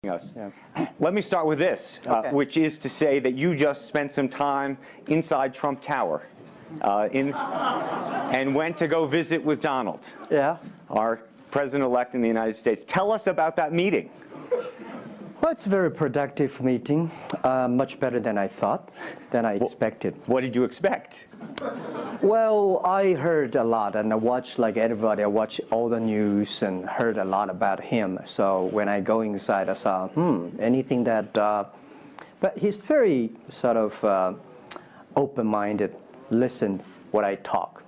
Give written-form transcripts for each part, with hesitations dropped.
us. Yeah. Let me start with this, Okay. which is to say that you just spent some time inside Trump Tower and went to go visit with Donald, our president-elect in the United States. Tell us about that meeting. Well, it's a very productive meeting, much better than I thought, than I expected. What did you expect? Well, I heard a lot, and I watched, like everybody, I watched all the news and heard a lot about him. So when I go inside, I saw, anything that, but he's very sort of open-minded, listen what I talk.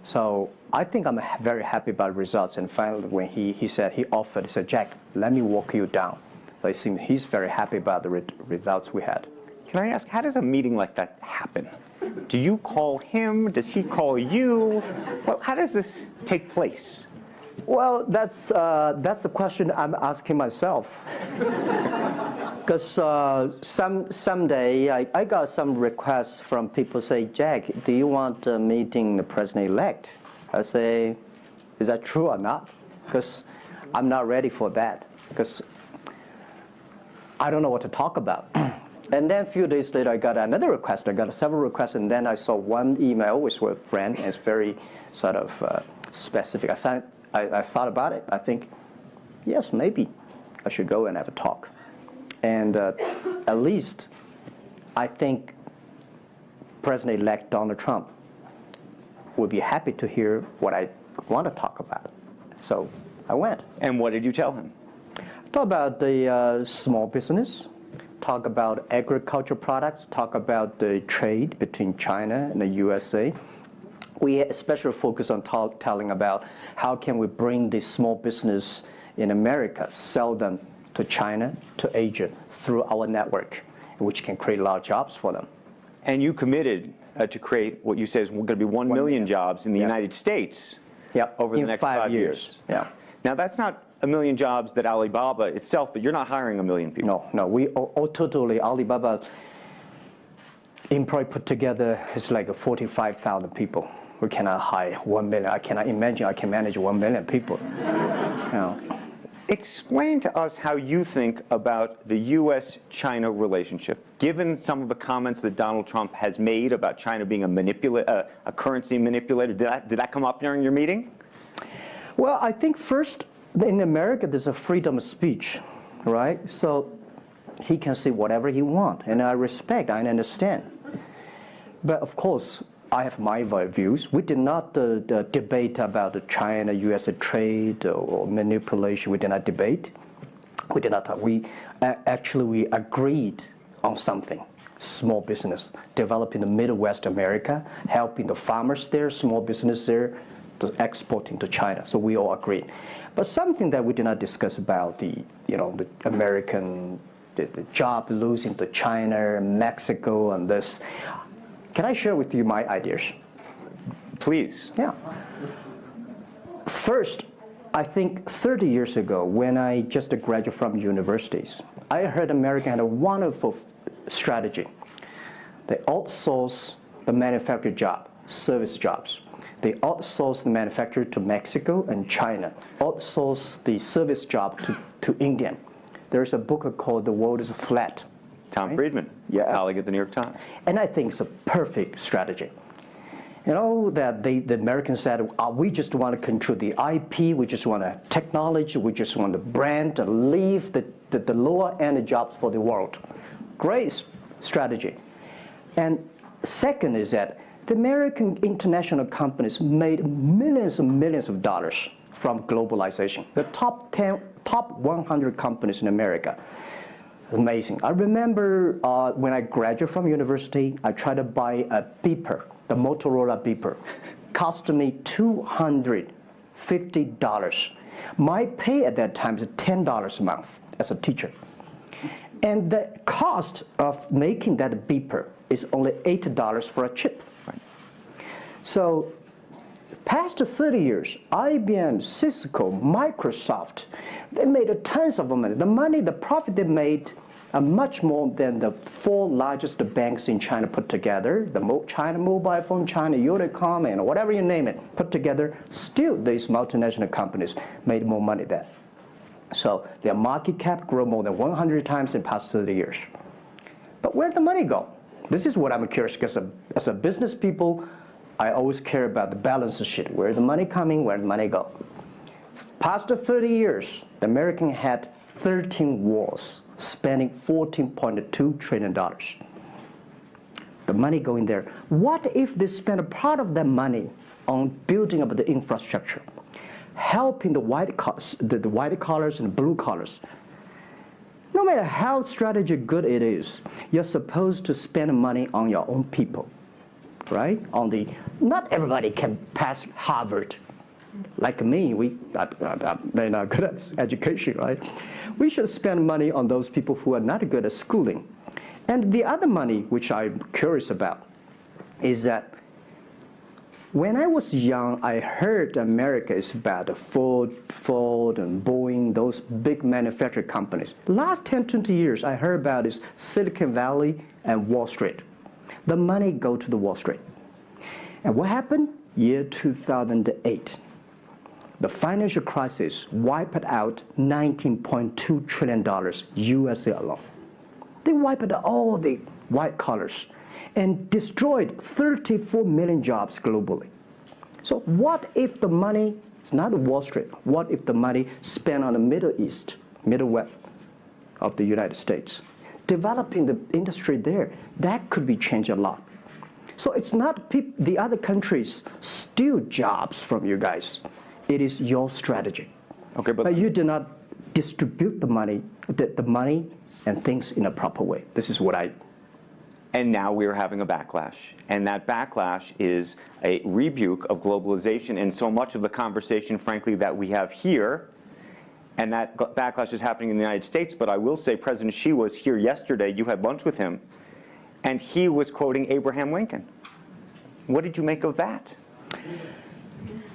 So I think I'm very happy about results. And finally, when he said, he said, Jack, let me walk you down. So it seems he's very happy about the results we had. Can I ask, how does a meeting like that happen? Do you call him? Does he call you? Well, how does this take place? Well, that's the question I'm asking myself. Because someday I got some requests from people say, Jack, do you want meeting the president-elect? I say, is that true or not? Because I'm not ready for that. Because I don't know what to talk about. And then a few days later, I got another request. I got several requests, and then I saw one email with a friend, and it's very sort of specific. I thought about it. I think, yes, maybe I should go and have a talk. And at least I think President-elect Donald Trump would be happy to hear what I want to talk about. So I went. And what did you tell him? Talk about the small business, talk about agricultural products, talk about the trade between China and the USA. We especially focus on telling about how can we bring the small business in America, sell them to China, to Asia, through our network, which can create a lot of jobs for them. And you committed to create what you say is going to be 1 million jobs in the United States over the next 5 years. Yeah. Now, that's not 1 million jobs that Alibaba itself, but you're not hiring 1 million people. No, we all totally, Alibaba employee put together is like 45,000 people. We cannot hire 1 million. I cannot imagine I can manage 1 million people. Explain to us how you think about the U.S.-China relationship, given some of the comments that Donald Trump has made about China being a currency manipulator. Did that come up during your meeting? Well, I think first, in America, there's a freedom of speech, right? So he can say whatever he wants, and I respect, I understand. But of course, I have my views. We did not debate about the China-U.S. trade or manipulation. We did not debate. We did not talk. We agreed on something. Small business, developing the Midwest America, helping the farmers there, small business there, exporting to China. So we all agreed. But something that we did not discuss about the American the job losing to China, Mexico, and this. Can I share with you my ideas? Please. Yeah. First, I think 30 years ago, when I just graduated from universities, I heard America had a wonderful strategy. They outsource the manufacturing job, service jobs. They outsource the manufacturer to Mexico and China, outsource the service job to India. There's a book called The World is Flat. Tom Friedman, colleague at the New York Times. And I think it's a perfect strategy. You know, that the Americans said, we just want to control the IP, we just want to technology, we just want the brand, and leave the lower end jobs for the world. Great strategy. And second is that the American international companies made millions and millions of dollars from globalization. The top 100 companies in America. Amazing. I remember when I graduated from university, I tried to buy a beeper, the Motorola beeper. Cost me $250. My pay at that time is $10 a month as a teacher. And the cost of making that beeper is only $8 for a chip. Right. So past 30 years, IBM, Cisco, Microsoft, they made tons of money. The profit they made are much more than the 4 largest banks in China put together. The China Mobile Phone, China Unicom, and whatever you name it, put together. Still, these multinational companies made more money than. So their market cap grew more than 100 times in the past 30 years. But where'd the money go? This is what I'm curious, because as a business people, I always care about the balance sheet. Where the money coming, where the money go? Past the 30 years, the American had 13 wars, spending $14.2 trillion. The money going there. What if they spend a part of that money on building up the infrastructure, helping the white collars and the blue collars? No matter how strategy good it is, you're supposed to spend money on your own people, right? Not everybody can pass Harvard. Like me, they're not good at education, right? We should spend money on those people who are not good at schooling. And the other money, which I'm curious about, is that when I was young, I heard America is about Ford and Boeing, those big manufacturing companies. Last 10, 20 years, I heard about is Silicon Valley and Wall Street. The money go to the Wall Street. And what happened? Year 2008. The financial crisis wiped out $19.2 trillion USA alone. They wiped out all the white collars and destroyed 34 million jobs globally. So what if the money is not Wall Street? What if the money spent on the Middle East, Middle West of the United States, developing the industry there? That could be changed a lot. So it's not the other countries steal jobs from you guys. It is your strategy. Okay, but you did not distribute the money and things in a proper way. This is what I. And now we are having a backlash. And that backlash is a rebuke of globalization. And so much of the conversation, frankly, that we have here, and that backlash is happening in the United States. But I will say President Xi was here yesterday. You had lunch with him. And he was quoting Abraham Lincoln. What did you make of that?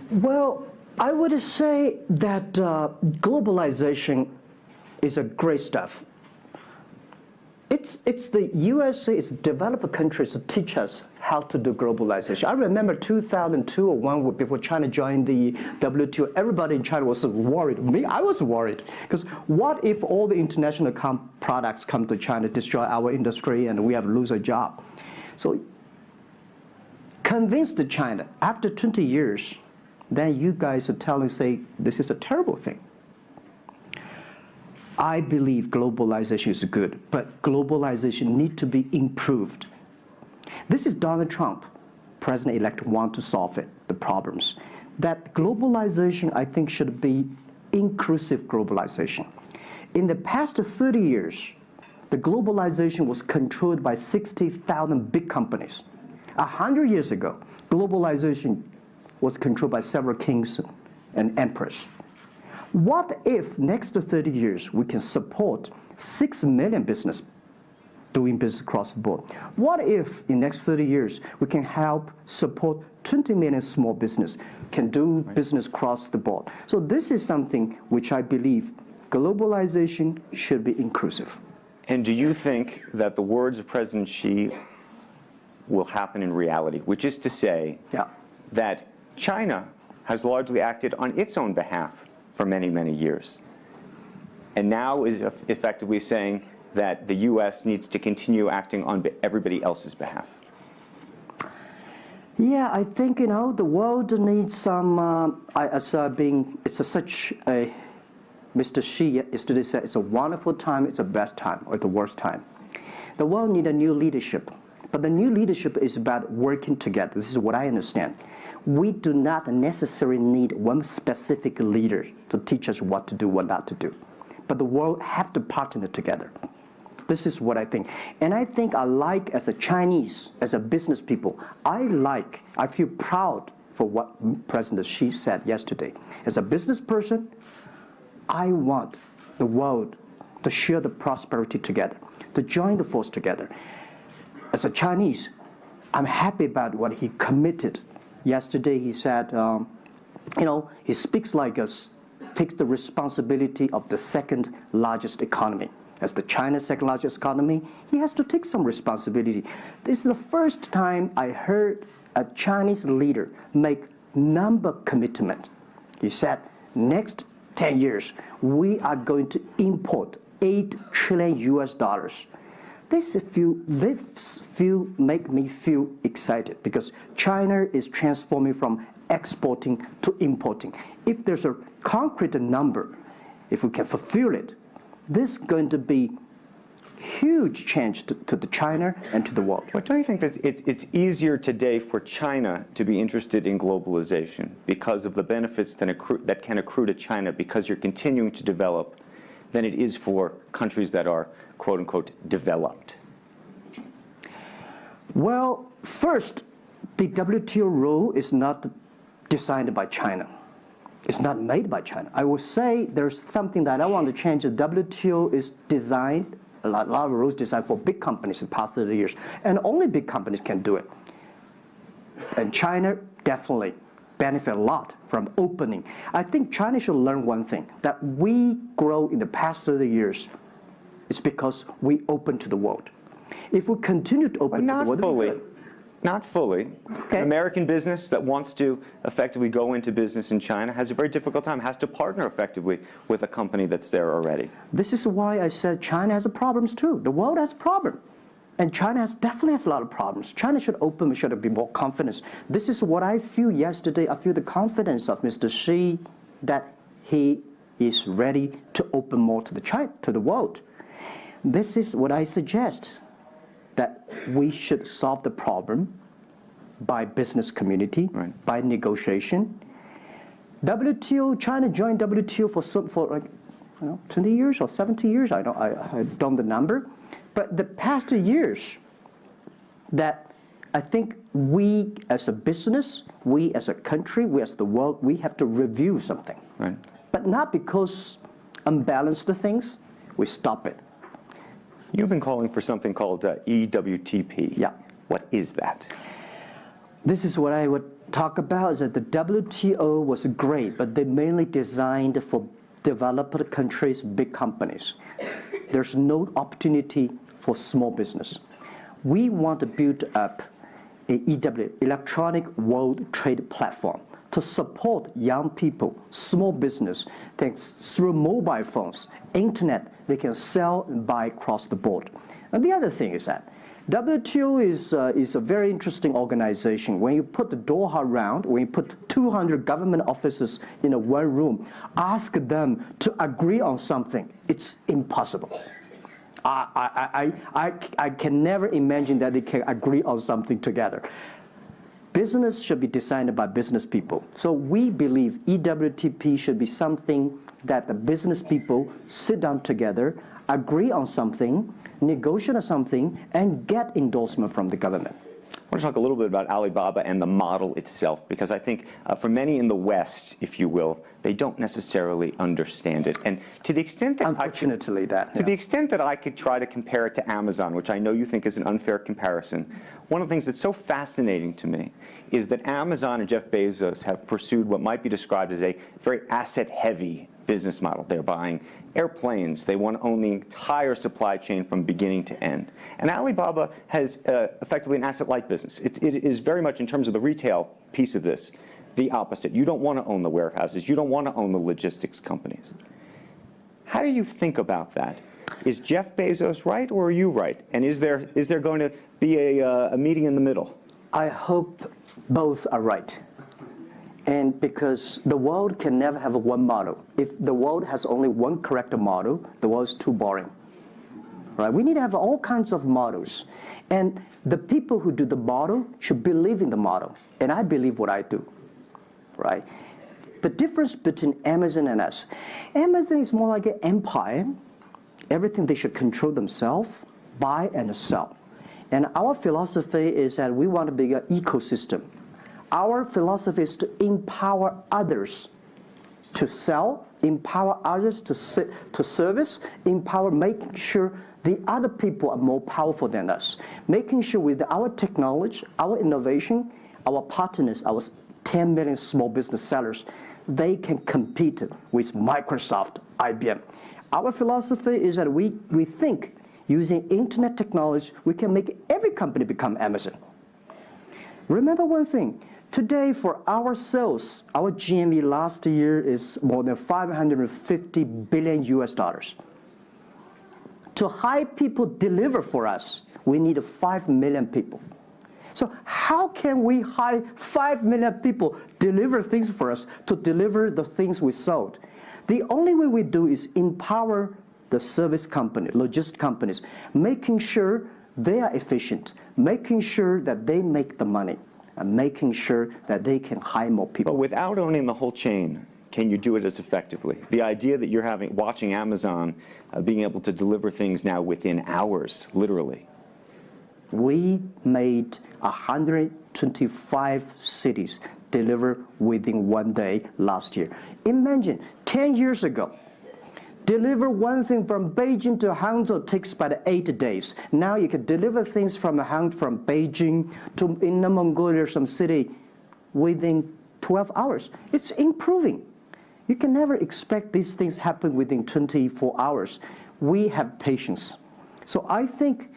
Well, I would say that globalization is a great stuff. It's the USA, it's developed countries to teach us how to do globalization. I remember 2002 or 2001, before China joined the WTO, everybody in China was worried. Me, I was worried. Because what if all the international products come to China, destroy our industry, and we have to lose a job? So convince the China, after 20 years, then you guys are say, this is a terrible thing. I believe globalization is good, but globalization needs to be improved. This is Donald Trump, President-elect, want to solve it, the problems. That globalization, I think, should be inclusive globalization. In the past 30 years, the globalization was controlled by 60,000 big companies. 100 years ago, globalization was controlled by several kings and emperors. What if next 30 years we can support 6 million business doing business across the board? What if in next 30 years we can help support 20 million small business can do business across the board? So this is something which I believe globalization should be inclusive. And do you think that the words of President Xi will happen in reality, which is to say that China has largely acted on its own behalf for many, many years, and now is effectively saying that the U.S. needs to continue acting on everybody else's behalf? Yeah, I think, the world needs some, such a, Mr. Xi yesterday said, it's a wonderful time, it's a best time, or the worst time. The world needs a new leadership, but the new leadership is about working together. This is what I understand. We do not necessarily need one specific leader to teach us what to do, what not to do. But the world have to partner together. This is what I think. And I think as a Chinese, as a business people, I feel proud for what President Xi said yesterday. As a business person, I want the world to share the prosperity together, to join the force together. As a Chinese, I'm happy about what he committed. Yesterday he said, he speaks like us, takes the responsibility of the second largest economy. As the China's second largest economy, he has to take some responsibility. This is the first time I heard a Chinese leader make number commitment. He said, next 10 years, we are going to import $8 trillion US. This make me feel excited because China is transforming from exporting to importing. If there's a concrete number, if we can fulfill it, this is going to be huge change to the China and to the world. But don't you think that it's easier today for China to be interested in globalization because of the benefits that can accrue to China because you're continuing to develop than it is for countries that are, quote unquote, developed? Well, first, the WTO rule is not designed by China. It's not made by China. I will say there's something that I want to change. The WTO is designed, a lot of rules designed for big companies in the past 30 years, and only big companies can do it. And China definitely benefit a lot from opening. I think China should learn one thing, that we grow in the past 30 years. It's because we open to the world. If we continue to open to the world, not fully. Okay. American business that wants to effectively go into business in China has a very difficult time, has to partner effectively with a company that's there already. This is why I said China has problems too. The world has problems. And China definitely has a lot of problems. China should open, should be more confidence. This is what I feel yesterday. I feel the confidence of Mr. Xi that he is ready to open more to the world. This is what I suggest, that we should solve the problem by business community, right, by negotiation. WTO, China joined WTO for like 20 years or 70 years. I don't know the number, but the past years, that I think we as a business, we as a country, we as the world, we have to review something, right, but not because unbalanced things, we stop it. You've been calling for something called EWTP. Yeah. What is that? This is what I would talk about, is that the WTO was great, but they mainly designed for developed countries, big companies. There's no opportunity for small business. We want to build up an EW, Electronic World Trade Platform, to support young people, small business, thanks through mobile phones, internet, they can sell and buy across the board. And the other thing is that WTO is a very interesting organization. When you put the Doha round, when you put 200 government officers in one room, ask them to agree on something, it's impossible. I can never imagine that they can agree on something together. Business should be designed by business people. So we believe EWTP should be something that the business people sit down together, agree on something, negotiate on something, and get endorsement from the government. I want to talk a little bit about Alibaba and the model itself, because I think for many in the West, if you will, they don't necessarily understand it. And to the extent that Unfortunately, the extent that I could try to compare it to Amazon, which I know you think is an unfair comparison, one of the things that's so fascinating to me is that Amazon and Jeff Bezos have pursued what might be described as a very asset-heavy business model. They're buying airplanes. They want to own the entire supply chain from beginning to end. And Alibaba has effectively an asset-light business. It is very much, in terms of the retail piece of this, the opposite. You don't want to own the warehouses. You don't want to own the logistics companies. How do you think about that? Is Jeff Bezos right, or are you right? And is there going to be a meeting in the middle? I hope both are right. And because the world can never have one model. If the world has only one correct model, the world is too boring. Right? We need to have all kinds of models. And the people who do the model should believe in the model. And I believe what I do. Right? The difference between Amazon and us. Amazon is more like an empire. Everything they should control themselves, buy and sell. And our philosophy is that we want to be an ecosystem. Our philosophy is to empower others to sell, empower others to service, making sure the other people are more powerful than us. Making sure with our technology, our innovation, our partners, our 10 million small business sellers, they can compete with Microsoft, IBM. Our philosophy is that we think using internet technology, we can make every company become Amazon. Remember one thing, Today, for our sales, our GMV last year is more than 550 billion US dollars. To hire people deliver for us, we need 5 million people. So how can we hire 5 million people deliver things for us to deliver the things we sold? The only way we do is empower the service company, logistic companies, making sure they are efficient, making sure that they make the money, and making sure that they can hire more people. But without owning the whole chain, can you do it as effectively? The idea that you're watching Amazon being able to deliver things now within hours, literally. We made 125 cities deliver within 1 day last year. Imagine 10 years ago, deliver one thing from Beijing to Hangzhou takes about 8 days. Now you can deliver things from Beijing to Inner Mongolia, some city, within 12 hours. It's improving. You can never expect these things happen within 24 hours. We have patience. So I think,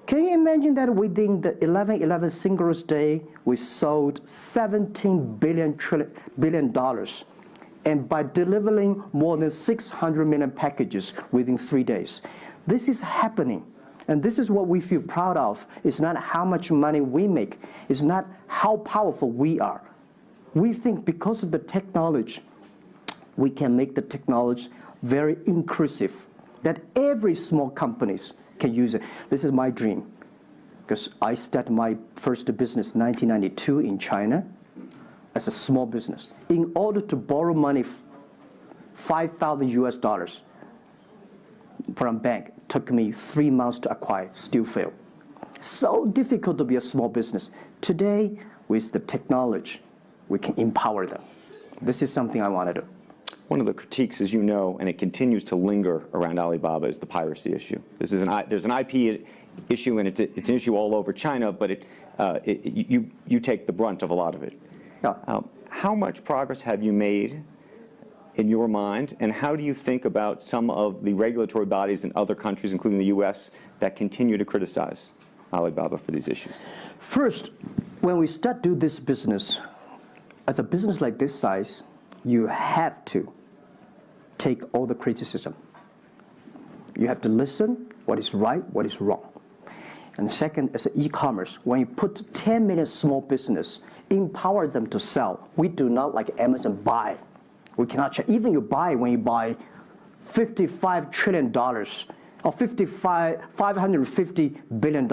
can you imagine that within the 11/11 Singles Day, we sold $17 billion. And by delivering more than 600 million packages within 3 days. This is happening. And this is what we feel proud of. It's not how much money we make. It's not how powerful we are. We think because of the technology, we can make the technology very inclusive, that every small companies can use it. This is my dream, because I started my first business in 1992 in China as a small business. In order to borrow money, 5,000 US dollars from bank, took me 3 months to acquire, still failed. So difficult to be a small business. Today, with the technology, we can empower them. This is something I want to do. One of the critiques, as you know, and it continues to linger around Alibaba, is the piracy issue. There's an IP issue, and it's an issue all over China, but you take the brunt of a lot of it. Yeah. How much progress have you made in your mind, and how do you think about some of the regulatory bodies in other countries, including the US, that continue to criticize Alibaba for these issues? First, when we start do this business, as a business like this size, you have to take all the criticism. You have to listen what is right, what is wrong. And second, as an e-commerce, when you put 10 million small business, empower them to sell. We do not like Amazon buy. We cannot check. Even when you buy $55 trillion or $550 billion,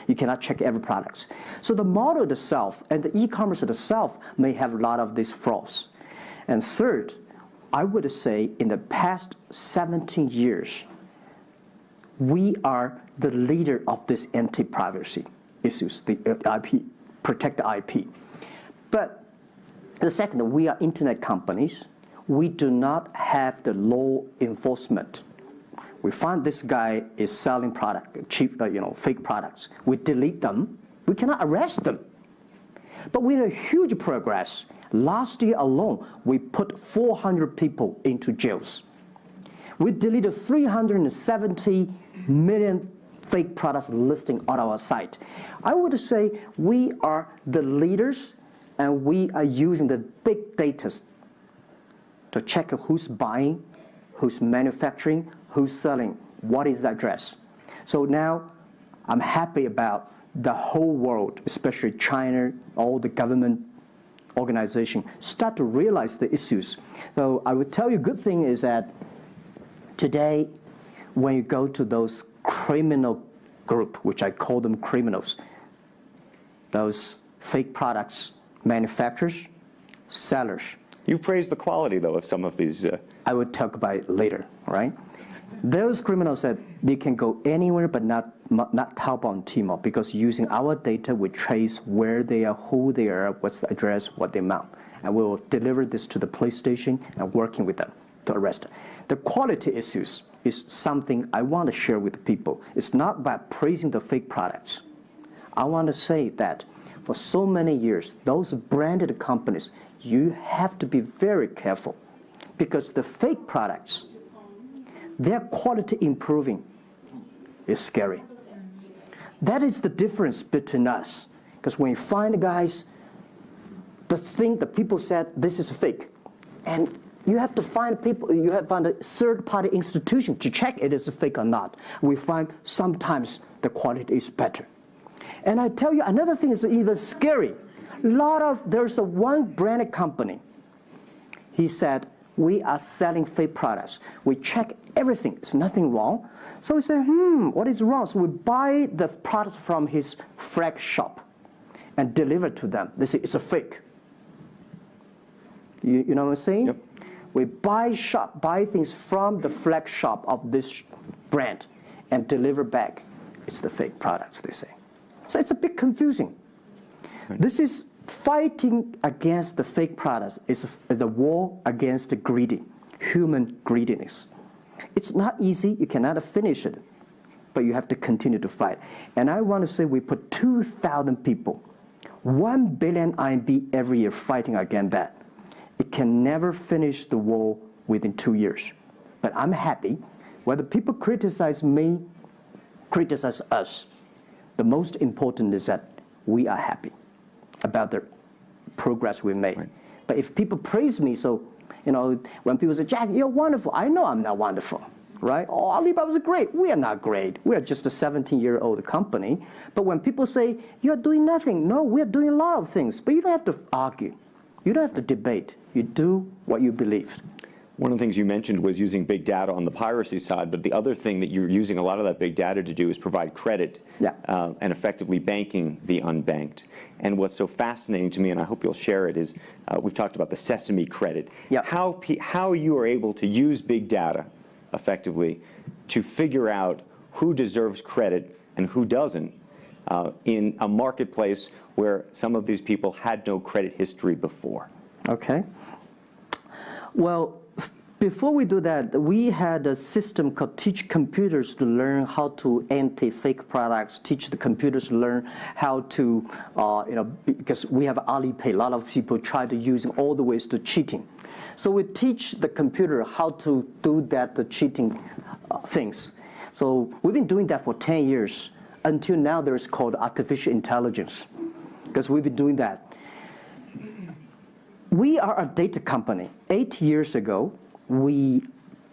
you cannot check every product. So the model itself and the e-commerce itself may have a lot of these flaws. And third, I would say in the past 17 years, we are the leader of this anti-privacy issues, the IP, protect the IP. But the second, we are internet companies. We do not have the law enforcement. We find this guy is selling cheap, fake products. We delete them. We cannot arrest them. But we had a huge progress. Last year alone, we put 400 people into jails. We deleted 370 million fake products listing on our site. I would say we are the leaders, and we are using the big data to check who's buying, who's manufacturing, who's selling, what is the address. So now I'm happy about the whole world, especially China, all the government organization, start to realize the issues. So I would tell you, good thing is that today, when you go to those criminal group, which I call them criminals, those fake products manufacturers, sellers. You've praised the quality, though, of some of these. I would talk about it later, right? Those criminals said they can go anywhere but not Taobao and Tmall, because using our data, we trace where they are, who they are, what's the address, what the amount. And we will deliver this to the police station and working with them to arrest them. The quality issues is something I want to share with people. It's not about praising the fake products. I want to say that for so many years, those branded companies, you have to be very careful, because the fake products, their quality improving is scary. That is the difference between us. Because when you find guys the thing that people said, this is fake. And you have to find people, you have to find a third-party institution to check it is fake or not. We find sometimes the quality is better. And I tell you, another thing is even scary. There's one branded company. He said, we are selling fake products. We check everything, there's nothing wrong. So we say, what is wrong? So we buy the products from his flag shop and deliver to them. They say, it's a fake. You know what I'm saying? Yep. We buy things from the flag shop of this brand and deliver back. It's the fake products, they say. So it's a bit confusing. Right. This is fighting against the fake products. It's the war against the human greediness. It's not easy. You cannot finish it, but you have to continue to fight. And I want to say we put 2,000 people, 1 billion RMB every year fighting against that. It can never finish the war within 2 years. But I'm happy. Whether people criticize me, criticize us, the most important is that we are happy about the progress we made. Right. But if people praise me, so, when people say, Jack, you're wonderful, I know I'm not wonderful, right? Oh, Alibaba is great. We are not great. We are just a 17-year-old company. But when people say, you're doing nothing, no, we're doing a lot of things. But you don't have to argue. You don't have to debate. You do what you believe. One of the things you mentioned was using big data on the piracy side, but the other thing that you're using a lot of that big data to do is provide credit and effectively banking the unbanked. And what's so fascinating to me, and I hope you'll share it, is we've talked about the Sesame credit. Yep. How you are able to use big data effectively to figure out who deserves credit and who doesn't in a marketplace where some of these people had no credit history before. Okay. Well, before we do that, we had a system called Teach Computers to learn how to anti-fake products, teach the computers to learn how to, because we have Alipay, a lot of people try to using all the ways to cheating. So we teach the computer how to do the cheating things. So we've been doing that for 10 years. Until now, there's called artificial intelligence, because we've been doing that. We are a data company. 8 years ago, we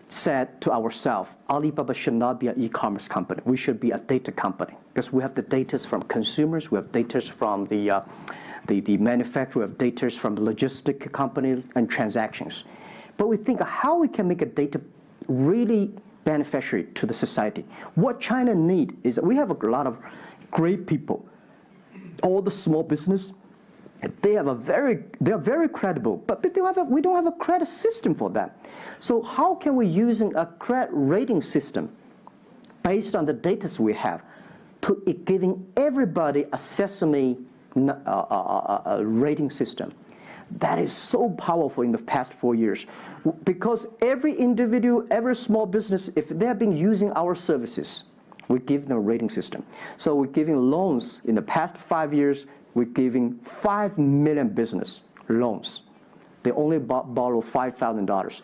said to ourselves, Alibaba should not be an e-commerce company. We should be a data company, because we have the data from consumers, we have data from the manufacturer, we have data from the logistic company and transactions. But we think how we can make a data really beneficiary to the society. What China needs is we have a lot of great people, all the small business. They are very credible, but we don't have a credit system for them. So how can we use a credit rating system based on the data we have to giving everybody a Sesame rating system? That is so powerful in the past 4 years, because every individual, every small business, if they have been using our services, we give them a rating system. So we're giving loans in the past 5 years. We're giving 5 million business loans. They only borrow $5,000.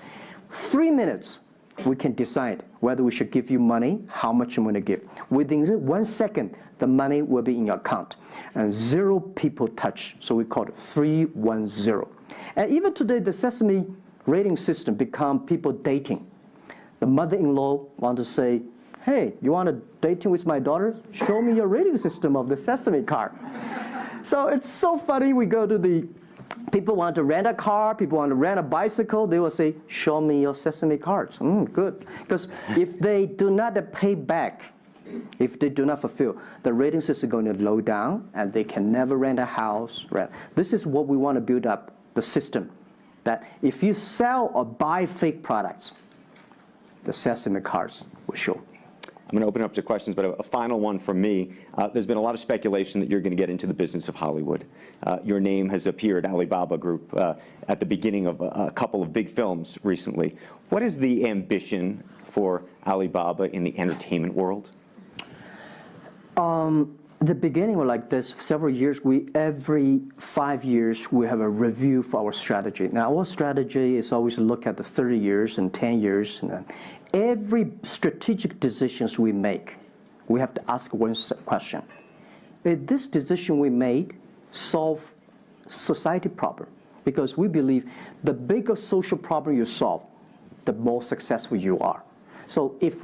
3 minutes, we can decide whether we should give you money, how much you want to give. Within 1 second, the money will be in your account. And 0 people touch, so we call it 310. And even today, the Sesame rating system become people dating. The mother-in-law want to say, hey, you want to dating with my daughter? Show me your rating system of the Sesame card. So it's so funny. We go to people want to rent a car, people want to rent a bicycle. They will say, show me your Sesame cards. Good. Because if they do not pay back, if they do not fulfill, the rating system is going to low down, and they can never rent a house. This is what we want to build up, the system, that if you sell or buy fake products, the Sesame cards will show. I'm going to open it up to questions, but a final one from me. There's been a lot of speculation that you're going to get into the business of Hollywood. Your name has appeared, Alibaba Group, at the beginning of a couple of big films recently. What is the ambition for Alibaba in the entertainment world? The beginning was like this. Several years, every 5 years, we have a review for our strategy. Now, our strategy is always to look at the 30 years and 10 years. And every strategic decisions we make, we have to ask one question. Did this decision we made solve society problem, because we believe the bigger social problem you solve, the more successful you are. So if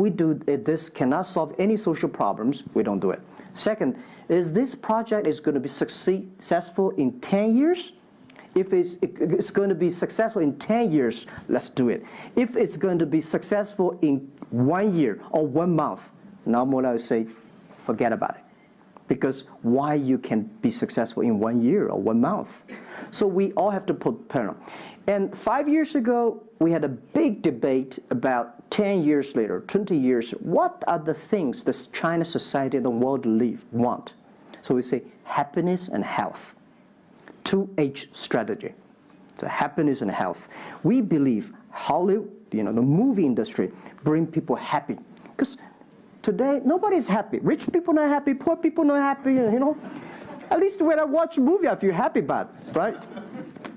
this cannot solve any social problems, we don't do it. Second, is this project is going to be successful in 10 years? If it's going to be successful in 10 years, let's do it. If it's going to be successful in 1 year or 1 month, now more I would say, forget about it. Because why you can be successful in 1 year or 1 month? So we all have to put parallel. And 5 years ago, we had a big debate about 10 years later, 20 years, what are the things that China society and the world want? So we say happiness and health. 2H strategy. So happiness and health. We believe Hollywood, the movie industry, bring people happy. Because today, nobody's happy. Rich people not happy, poor people not happy, At least when I watch a movie, I feel happy about it, right?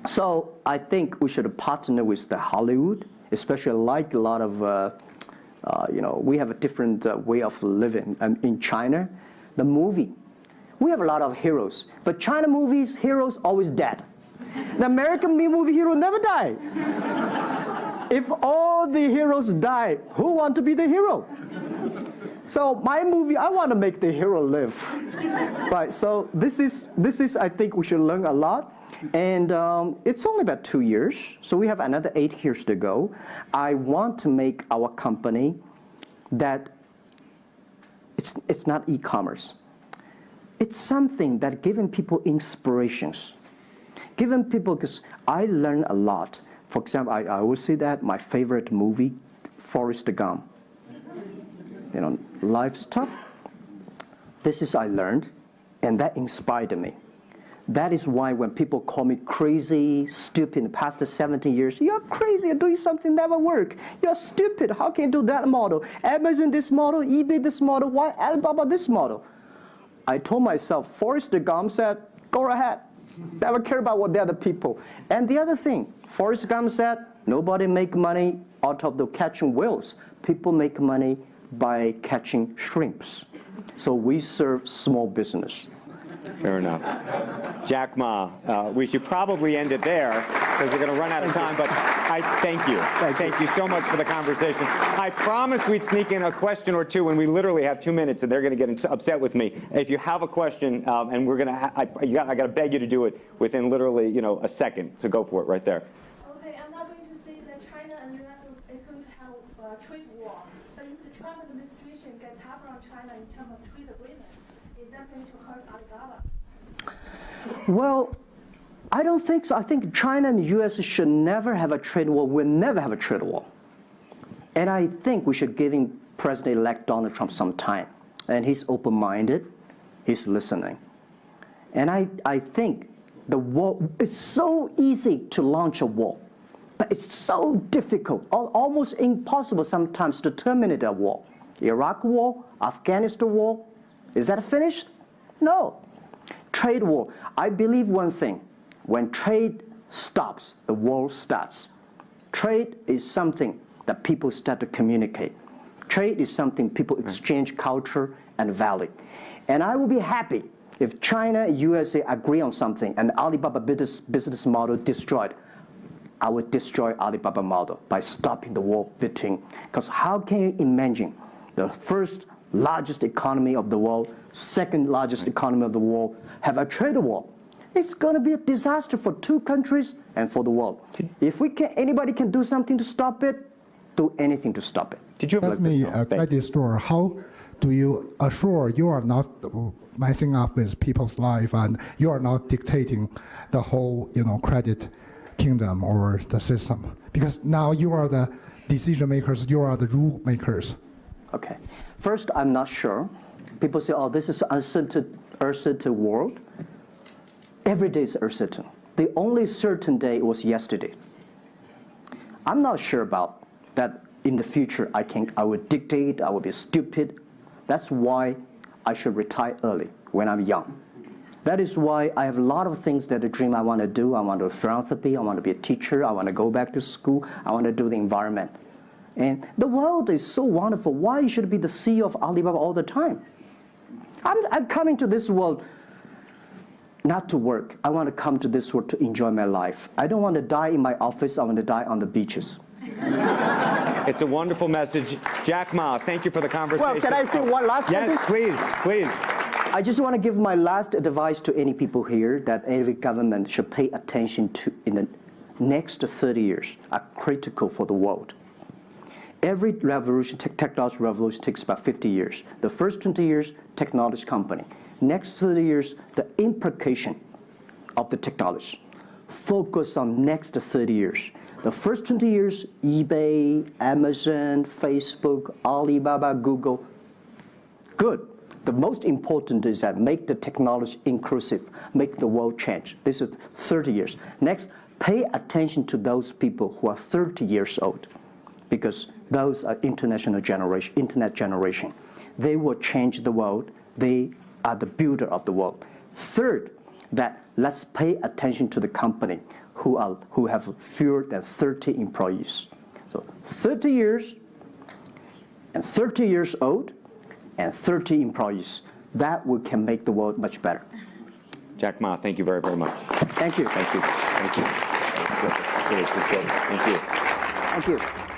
So I think we should partner with the Hollywood, especially like a lot of, we have a different way of living. In China, the movie, we have a lot of heroes. But China movies, heroes always dead. The American movie hero never die. If all the heroes die, who want to be the hero? So my movie, I want to make the hero live, right? So this is I think we should learn a lot, and it's only about 2 years, so we have another 8 years to go. I want to make our company that it's not e-commerce. It's something that giving people inspirations, giving people, because I learn a lot. For example, I always say that my favorite movie, Forrest Gump. Life's tough. This is I learned, and that inspired me. That is why when people call me crazy, stupid in the past 17 years, you're crazy, you're doing something never work. You're stupid, how can you do that model? Amazon this model, eBay this model, why Alibaba this model? I told myself, Forrest Gump said, go ahead. Never care about what the other people. And the other thing, Forrest Gump said, nobody make money out of the catching whales. People make money by catching shrimps. So we serve small business. Fair enough. Jack Ma, we should probably end it there because we're going to run out of time, but I thank you. Thank you so much for the conversation. I promised we'd sneak in a question or two, and we literally have 2 minutes, and they're going to get upset with me. If you have a question, and we're going to, I got to beg you to do it within literally, a second. So go for it right there. Okay, I'm not going to say that China and the US is going to have a trade war, but if the Trump administration gets tougher on China in terms of trade agreement, is that going to hurt Alibaba? Well, I don't think so. I think China and the U.S. should never have a trade war. We'll never have a trade war. And I think we should give President-elect Donald Trump some time. And he's open-minded. He's listening. And I think the war, it's so easy to launch a war. But it's so difficult, almost impossible sometimes to terminate a war. Iraq war, Afghanistan war, is that finished? No. Trade war. I believe one thing. When trade stops, the world starts. Trade is something that people start to communicate. Trade is something people exchange culture and value. And I will be happy if China and USA agree on something and Alibaba business model destroyed. I would destroy Alibaba model by stopping the war between. Because how can you imagine the first largest economy of the world, second largest economy of the world, have a trade war? It's going to be a disaster for two countries and for the world. If anybody can do something to stop it, do anything to stop it. Did you ask me a credit store? How do you assure you are not messing up with people's life and you are not dictating the whole, credit kingdom or the system? Because now you are the decision makers, you are the rule makers. Okay. First, I'm not sure. People say, oh, this is uncertain world. Every day is uncertain. The only certain day was yesterday. I'm not sure about that in the future I would dictate, I would be stupid. That's why I should retire early when I'm young. That is why I have a lot of things that I dream I want to do. I want to do philanthropy, I want to be a teacher, I want to go back to school, I want to do the environment. And the world is so wonderful. Why should I be the CEO of Alibaba all the time? I'm coming to this world not to work. I want to come to this world to enjoy my life. I don't want to die in my office. I want to die on the beaches. It's a wonderful message. Jack Ma, thank you for the conversation. Well, can I say one last Yes, sentence? please. I just want to give my last advice to any people here that every government should pay attention to in the next 30 years are critical for the world. Every revolution, technology revolution takes about 50 years. The first 20 years, technology company. Next 30 years, the implication of the technology. Focus on next 30 years. The first 20 years, eBay, Amazon, Facebook, Alibaba, Google, good. The most important is that make the technology inclusive, make the world change. This is 30 years. Next, pay attention to those people who are 30 years old, because those are internet generation. They will change the world. They are the builder of the world. Third, that let's pay attention to the company who have fewer than 30 employees. So 30 years and 30 years old and 30 employees. That can make the world much better. Jack Ma, thank you very, very much. Thank you. Thank you. Thank you. Really appreciate it. Thank you. Thank you.